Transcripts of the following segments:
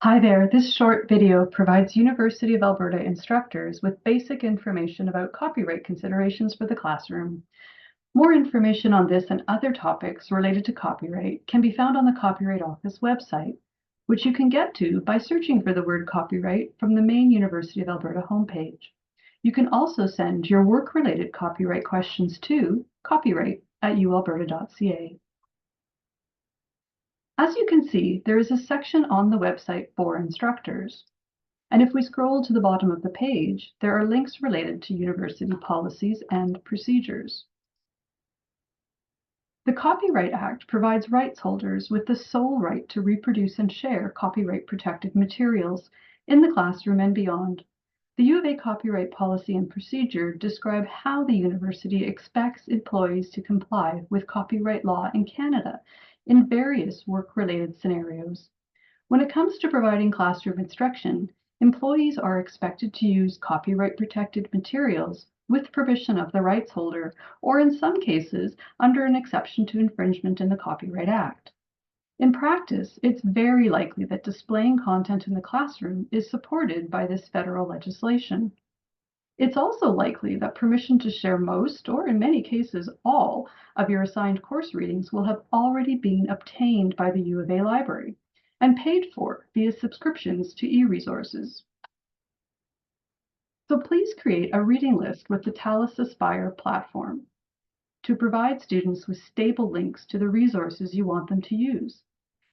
Hi there, this short video provides University of Alberta instructors with basic information about copyright considerations for the classroom. More information on this and other topics related to copyright can be found on the Copyright Office website, which you can get to by searching for the word copyright from the main University of Alberta homepage. You can also send your work-related copyright questions to copyright@ualberta.ca. As you can see, there is a section on the website for instructors. And if we scroll to the bottom of the page, there are links related to university policies and procedures. The Copyright Act provides rights holders with the sole right to reproduce and share copyright-protected materials in the classroom and beyond. The U of A copyright policy and procedure describe how the university expects employees to comply with copyright law in Canada in various work-related scenarios. When it comes to providing classroom instruction, employees are expected to use copyright-protected materials with permission of the rights holder, or in some cases, under an exception to infringement in the Copyright Act. In practice, it's very likely that displaying content in the classroom is supported by this federal legislation. It's also likely that permission to share most, or in many cases all, of your assigned course readings will have already been obtained by the U of A library and paid for via subscriptions to e-resources. So please create a reading list with the Talus Aspire platform to provide students with stable links to the resources you want them to use.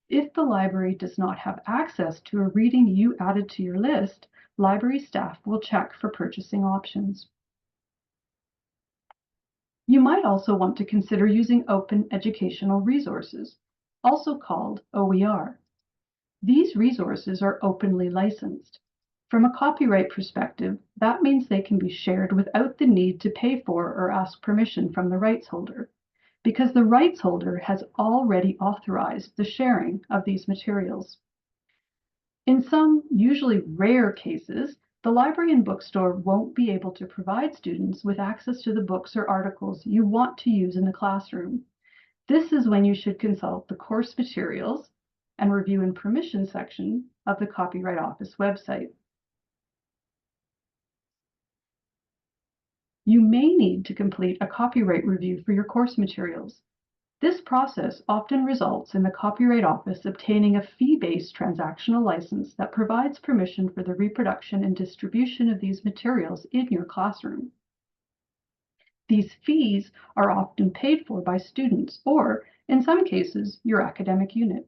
If the library does not have access to a reading you added to your list, library staff will check for purchasing options. You might also want to consider using Open Educational Resources, also called OER. These resources are openly licensed. From a copyright perspective, that means they can be shared without the need to pay for or ask permission from the rights holder, because the rights holder has already authorized the sharing of these materials. In some, usually rare cases, the library and bookstore won't be able to provide students with access to the books or articles you want to use in the classroom. This is when you should consult the course materials and review and permission section of the Copyright Office website. You may need to complete a copyright review for your course materials. This process often results in the Copyright Office obtaining a fee-based transactional license that provides permission for the reproduction and distribution of these materials in your classroom. These fees are often paid for by students or, in some cases, your academic unit.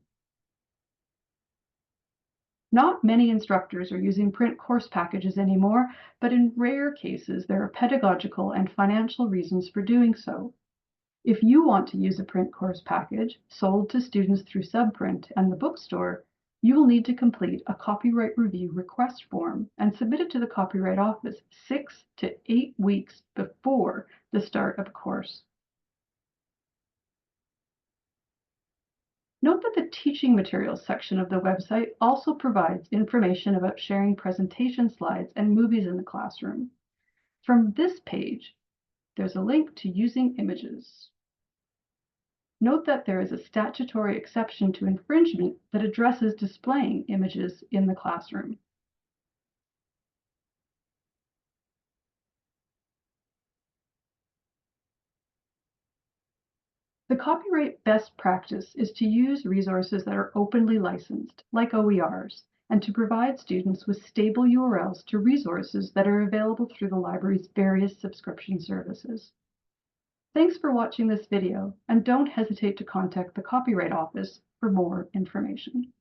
Not many instructors are using print course packages anymore, but in rare cases, there are pedagogical and financial reasons for doing so. If you want to use a print course package sold to students through Subprint and the bookstore, you will need to complete a copyright review request form and submit it to the Copyright Office 6 to 8 weeks before the start of a course. Note that the teaching materials section of the website also provides information about sharing presentation slides and movies in the classroom. From this page, there's a link to using images. Note that there is a statutory exception to infringement that addresses displaying images in the classroom. The copyright best practice is to use resources that are openly licensed, like OERs, and to provide students with stable URLs to resources that are available through the library's various subscription services. Thanks for watching this video, and don't hesitate to contact the Copyright Office for more information.